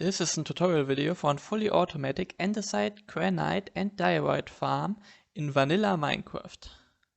This is a tutorial video for a fully automatic andesite, granite and diorite farm in vanilla Minecraft.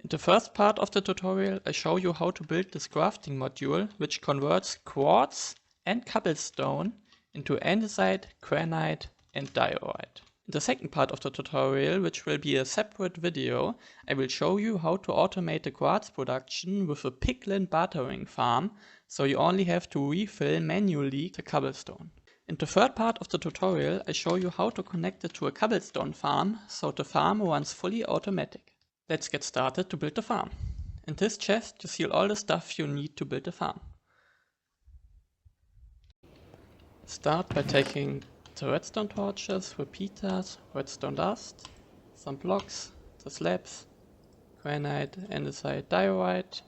In the first part of the tutorial I show you how to build this crafting module which converts quartz and cobblestone into andesite, granite and diorite. In the second part of the tutorial, which will be a separate video, I will show you how to automate the quartz production with a Piglin bartering farm, so you only have to refill manually the cobblestone. In the third part of the tutorial, I show you how to connect it to a cobblestone farm, so the farm runs fully automatic. Let's get started to build the farm. In this chest you see all the stuff you need to build the farm. Start by taking the redstone torches, repeaters, redstone dust, some blocks, the slabs, granite, andesite, diorite,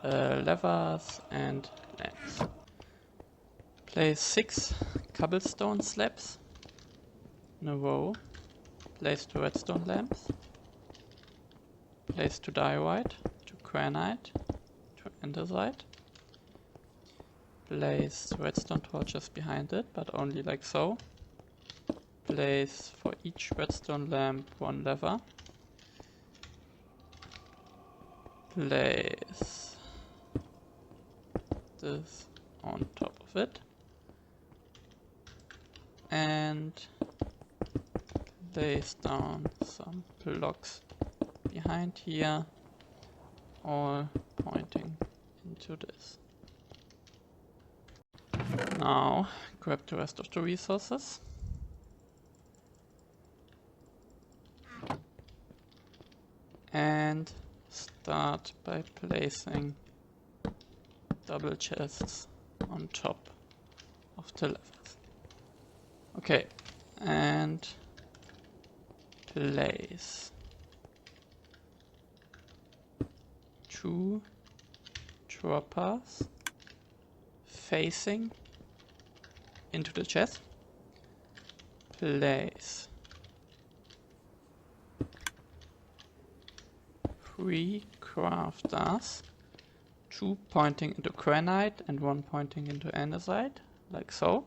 levers and lamps. Place 6 cobblestone slabs in a row. Place 2 redstone lamps. Place 2 diorite, 2 granite, 2 andesite. Place redstone torches behind it, but only like so. Place for each redstone lamp 1 lever. Place this on top of it. And place down some blocks behind here, all pointing into this. Now grab the rest of the resources and start by placing double chests on top of the levers. Okay, and place 2 droppers facing into the chest. Place 3 crafters, 2 pointing into granite and 1 pointing into andesite, like so.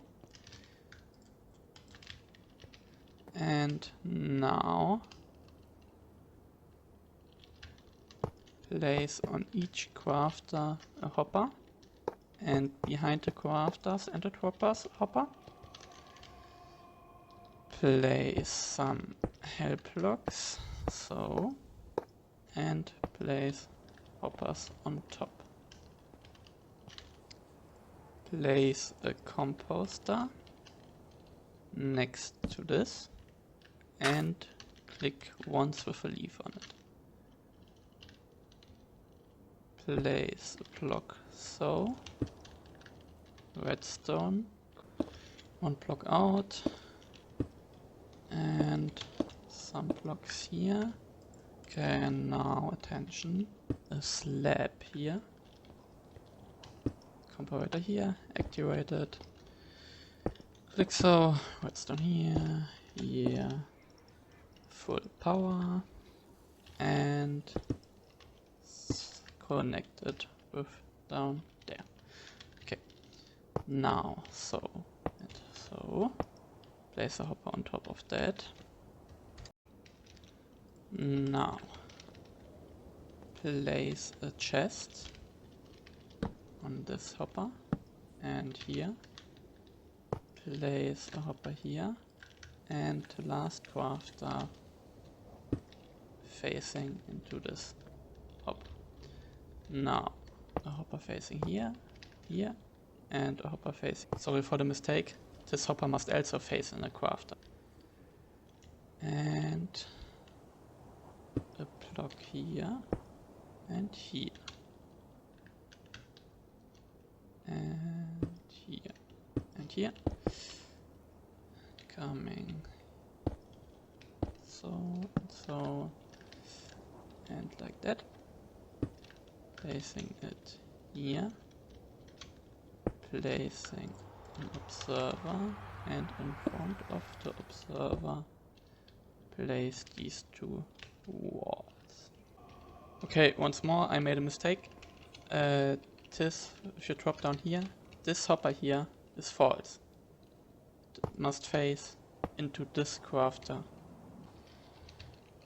And now place on each crafter a hopper, and behind the crafters and the droppers a hopper. Place some help blocks, so, and place hoppers on top. Place a composter next to this and click once with a leaf on it. Place a block so, redstone, 1 block out, and some blocks here. Okay, and now attention, a slab here, comparator here, activated. Click so, redstone here, here, full power, and connected with down there. Okay, now so and so, place a hopper on top of that. Now place a chest on this hopper, and here place a hopper here, and the last crafter facing into this hopper. Now a hopper facing here, here, and a hopper facing, sorry for the mistake, this hopper must also face in a crafter. And a block here, and here, and here, and here. Coming so and so, and like that. Placing it here. Placing an observer, and in front of the observer place these 2 walls. Okay, once more I made a mistake. If you drop down here, this hopper here is false. must face into this crafter.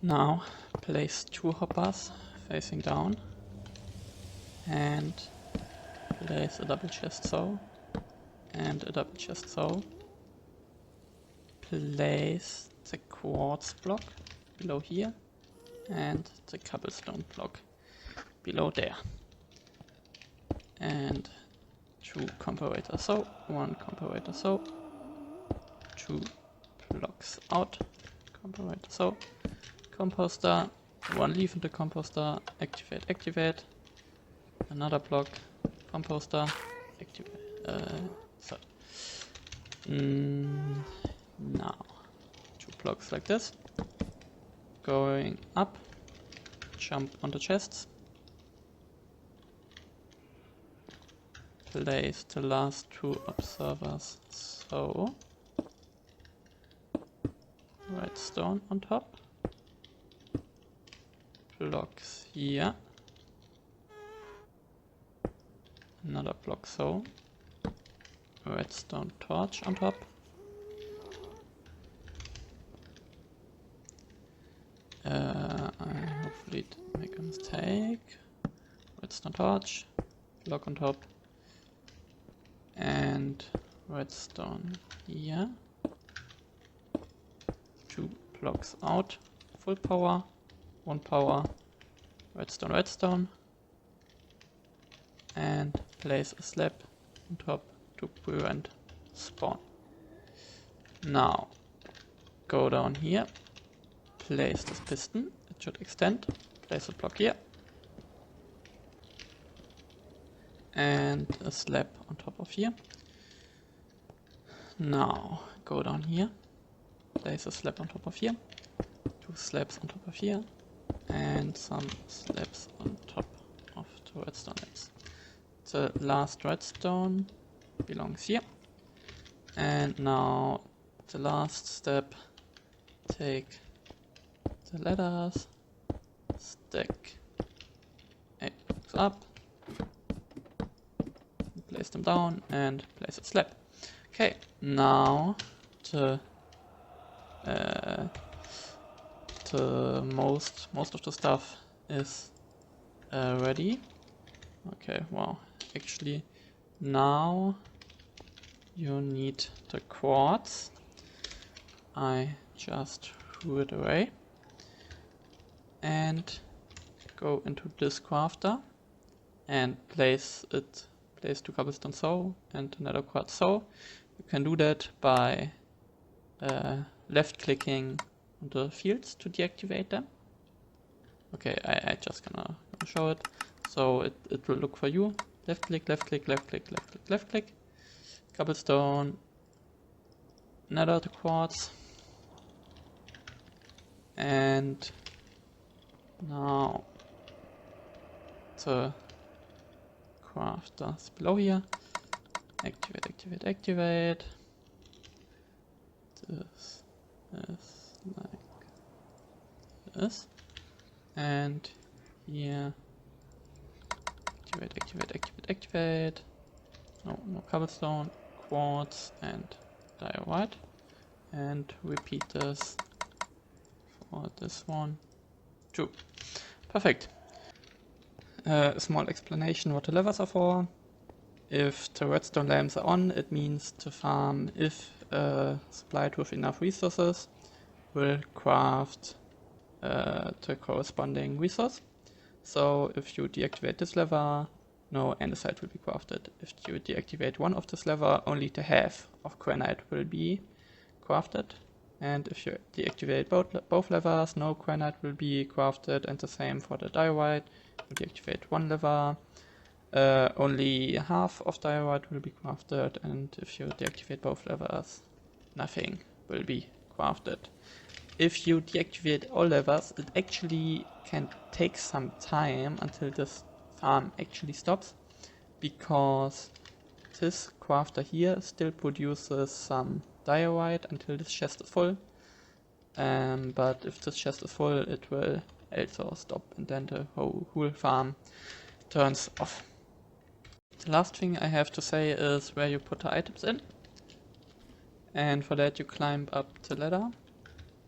Now place 2 hoppers facing down and place a double chest so and a double chest so. Place the quartz block below here and the cobblestone block below there. And 2 comparators so, 1 comparator so, 2 blocks out, comparator so, composter, 1 leaf in the composter, activate, another block, composter, activate, now 2 blocks like this, going up, jump on the chests, place the last 2 observers so, redstone on top, blocks here, another block so, redstone torch on top, I hopefully didn't make a mistake, redstone torch, block on top, and redstone here, 2 blocks out, full power, 1 power, redstone, and place a slab on top to prevent spawn. Now go down here, place this piston, it should extend, place a block here, and a slab on top of here. Now go down here, place a slab on top of here, 2 slabs on top of here, and some slabs on top of the redstone slabs. The last redstone belongs here. And now the last step, take the ladders, stack 8 blocks up, place them down and place a slab. Okay, now the most of the stuff is ready. Okay, wow, actually now you need the quartz. I just threw it away and go into this crafter and place 2 cobblestone so and another quartz so. You can do that by left clicking on the fields to deactivate them. Okay, I just gonna show it. So it will look for you. Left click, left click, left click, left click, left click. Cobblestone, nether the quartz. And now the crafters below here. Activate, activate, activate. This is like this. And here activate, activate, activate, activate. No cobblestone, quartz and diorite. And repeat this for this one too. Perfect. A small explanation what the levers are for. If the redstone lamps are on, it means to farm if supplied with enough resources will craft the corresponding resource. So if you deactivate this lever, no andesite will be crafted. If you deactivate one of this lever, only the half of granite will be crafted. And if you deactivate both levers, no granite will be crafted, and the same for the diorite. You deactivate one lever, only half of diorite will be crafted, and if you deactivate both levers, nothing will be crafted. If you deactivate all levers, it actually can take some time until this farm actually stops, because this crafter here still produces some diorite until this chest is full. But if this chest is full, it will also stop, and then the whole farm turns off. The last thing I have to say is where you put the items in. And for that you climb up the ladder.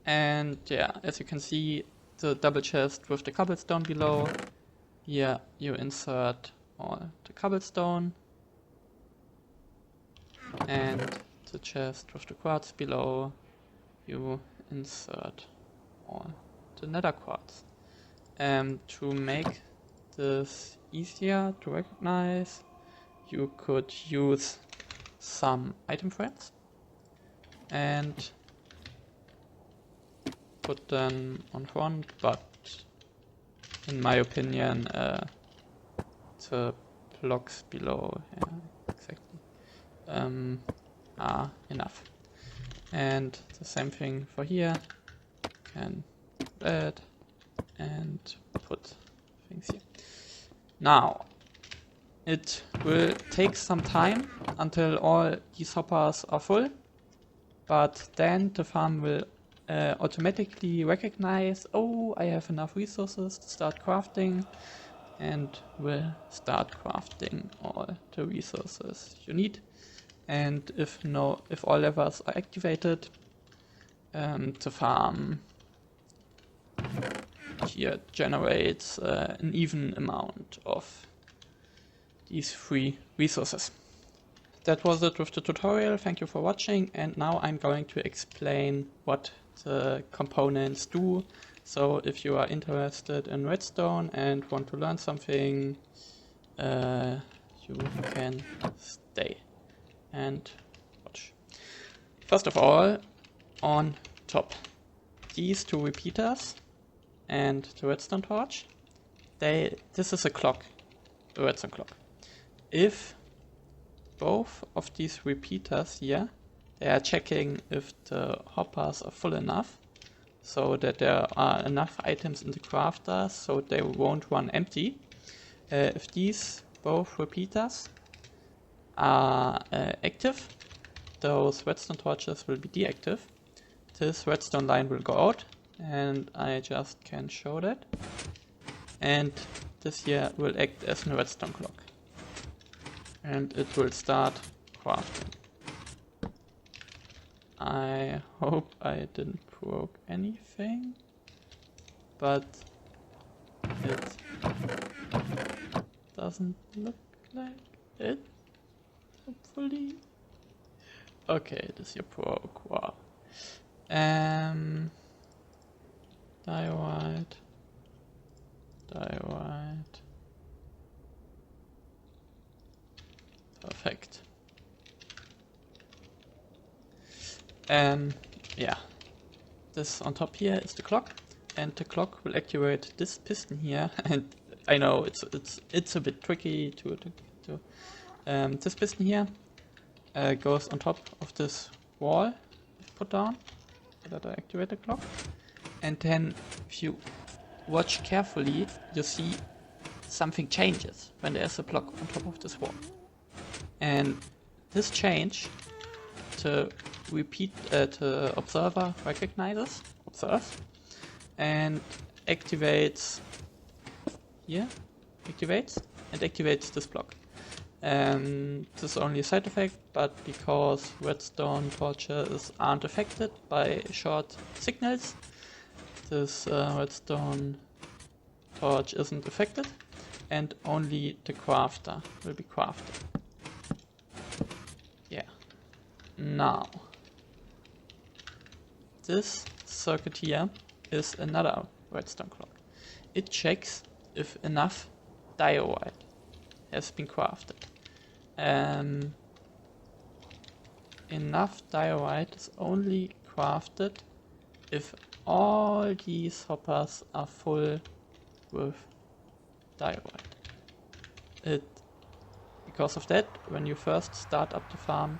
And yeah, as you can see, the double chest with the cobblestone below. Here you insert all the cobblestone. And the chest with the quartz below, you insert all the nether quartz. To make this easier to recognize, you could use some item threads and put them on front, but in my opinion the blocks below, yeah, exactly, are enough. And the same thing for here, you can do that and put things here. Now, it will take some time until all these hoppers are full, but then the farm will automatically recognize, oh, I have enough resources to start crafting, and will start crafting all the resources you need. And if all levers are activated, the farm here generates an even amount of these free resources. That was it with the tutorial. Thank you for watching, and now I'm going to explain what the components do. So if you are interested in Redstone and want to learn something, you can stay and watch. First of all, on top, these two repeaters and the redstone torch, this is a clock, a redstone clock. If both of these repeaters here, they are checking if the hoppers are full enough, so that there are enough items in the crafter so they won't run empty. If these both repeaters are active, those redstone torches will be deactive. This redstone line will go out, and I just can show that. And this here will act as a redstone clock. And it will start crafting. I hope I didn't broke anything, but it doesn't look like it, hopefully. Okay, this here broke, wow. Diorite. Perfect. Yeah, this on top here is the clock, and the clock will activate this piston here. And I know it's a bit tricky to this piston here goes on top of this wall put down so that I activate the clock. And then if you watch carefully, you see something changes when there's a block on top of this wall. And this change, the observer observes, and activates this block. This is only a side effect, but because redstone torches aren't affected by short signals, this redstone torch isn't affected, and only the crafter will be crafted. Yeah. Now, this circuit here is another redstone clock. It checks if enough diorite has been crafted. Enough diorite is only crafted if all these hoppers are full with diorite. Because of that, when you first start up the farm,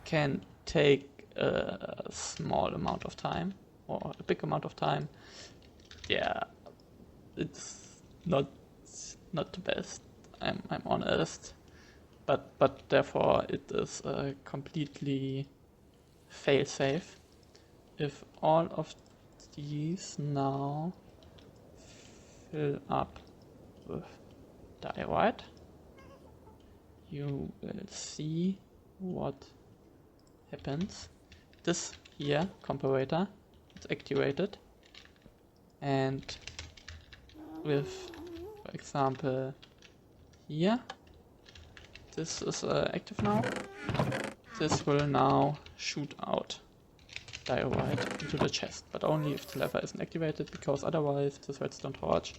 can take a small amount of time or a big amount of time. Yeah, it's not the best. I'm honest, but therefore it is completely fail-safe. If all of these now fill up with diorite, you will see what happens. this here comparator, it's activated, and with, for example, here, this is active now, this will now shoot out diorite into the chest, but only if the lever isn't activated, because otherwise this redstone torch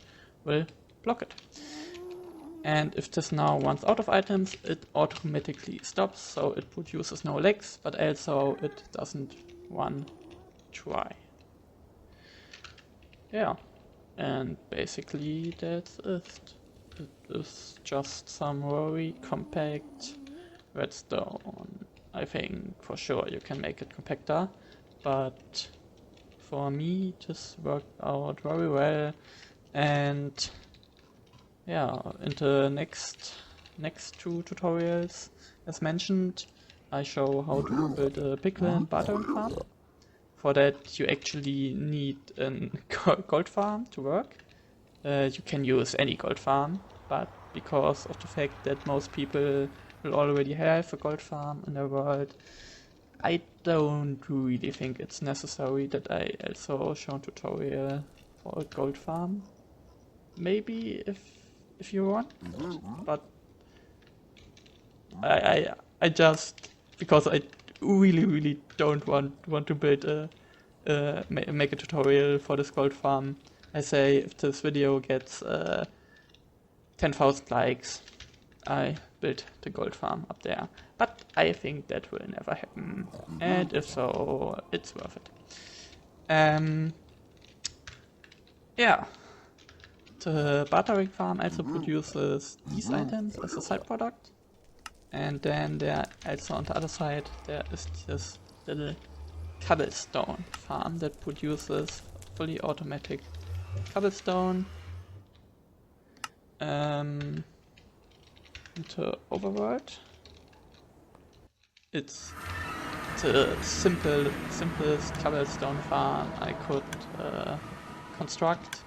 will block it. And if this now runs out of items, it automatically stops, so it produces no legs, but also it doesn't run dry. Yeah, and basically that's it. It is just some very compact redstone. I think for sure you can make it compacter, but for me this worked out very well. And yeah, in the next two tutorials, as mentioned, I show how to build a Piglin bartering farm. For that you actually need a gold farm to work. You can use any gold farm, but because of the fact that most people will already have a gold farm in their world, I don't really think it's necessary that I also show a tutorial for a gold farm. Maybe if you want, but I just, because I really don't want to build make a tutorial for this gold farm, I say if this video gets 10,000 likes, I build the gold farm up there. But I think that will never happen, and if so, it's worth it. Yeah. The bartering farm also produces these items as a side product, and then there also on the other side there is this little Cobblestone farm that produces fully automatic cobblestone. Into overworld, it's the simplest cobblestone farm I could construct.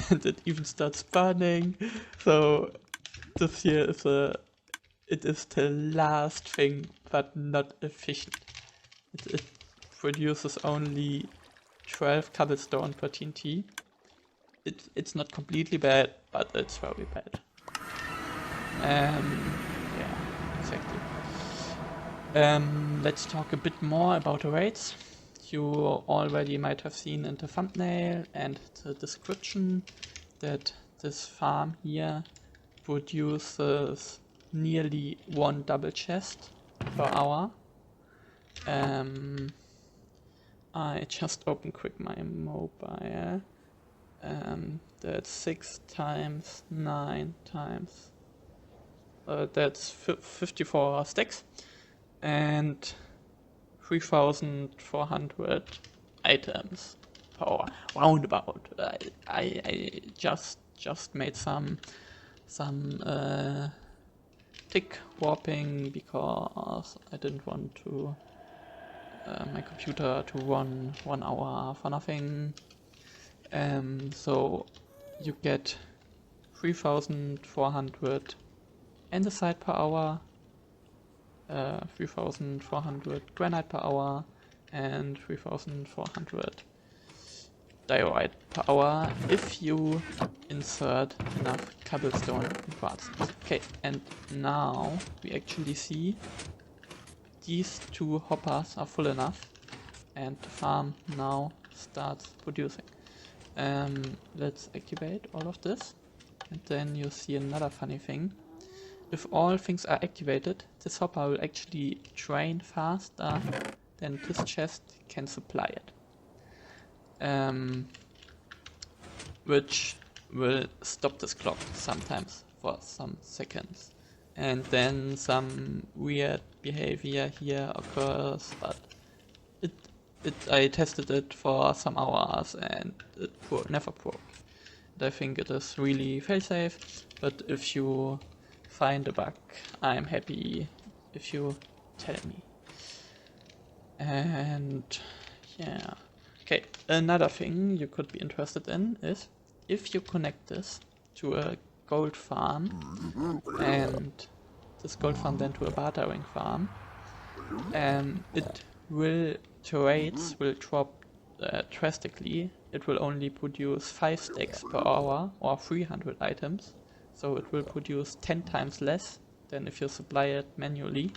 And it even starts burning, so this here is it is the last thing, but not efficient. It produces only 12 cobblestone per TNT. It's not completely bad, but it's very bad. Yeah, exactly. Let's talk a bit more about the rates. You already might have seen in the thumbnail and the description that this farm here produces nearly 1 double chest per hour. I just opened quick my mobile. That's 6 times 9 times. That's 54 stacks and 3,400 items per hour, roundabout. I just made some tick warping because I didn't want to my computer to run 1 hour for nothing. So you get 3,400 andesite per hour, 3,400 granite per hour, and 3,400 diorite per hour if you insert enough cobblestone and quartz. Okay, and now we actually see these 2 hoppers are full enough and the farm now starts producing. Let's activate all of this, and then you see another funny thing. If all things are activated, this hopper will actually drain faster than this chest can supply it. Which will stop this clock sometimes for some seconds. And then some weird behavior here occurs, but I tested it for some hours and it never broke. And I think it is really fail-safe, but if you find a bug, I'm happy if you tell me. And yeah. Okay, another thing you could be interested in is if you connect this to a gold farm and this gold farm then to a bartering farm, it will rates will drop drastically. It will only produce 5 stacks per hour or 300 items, so it will produce 10 times less than if you supply it manually.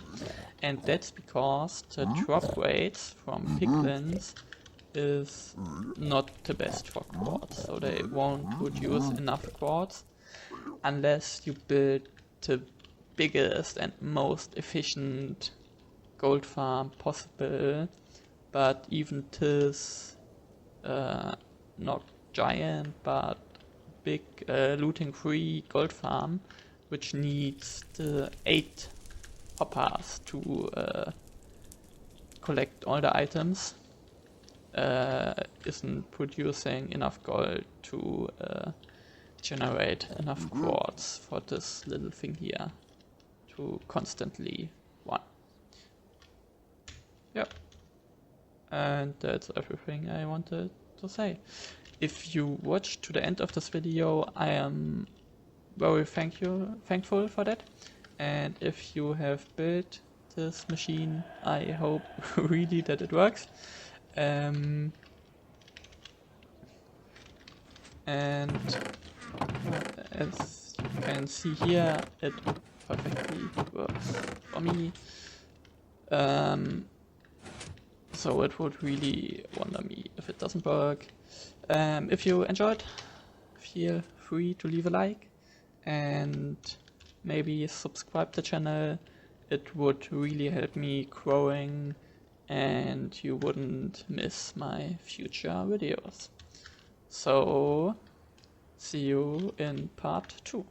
And that's because the drop rates from piglins is not the best for quartz, so they won't produce enough quartz unless you build the biggest and most efficient gold farm possible. But even this not giant but big looting free gold farm, which needs the 8 hoppers to collect all the items, isn't producing enough gold to generate enough quartz for this little thing here to constantly run. Yep. And that's everything I wanted to say. If you watched to the end of this video, I am very thankful for that. And if you have built this machine, I hope really that it works. And as you can see here, it perfectly works for me. So it would really wonder me if it doesn't work. If you enjoyed, feel free to leave a like and maybe subscribe the channel. It would really help me growing and you wouldn't miss my future videos. So see you in part 2.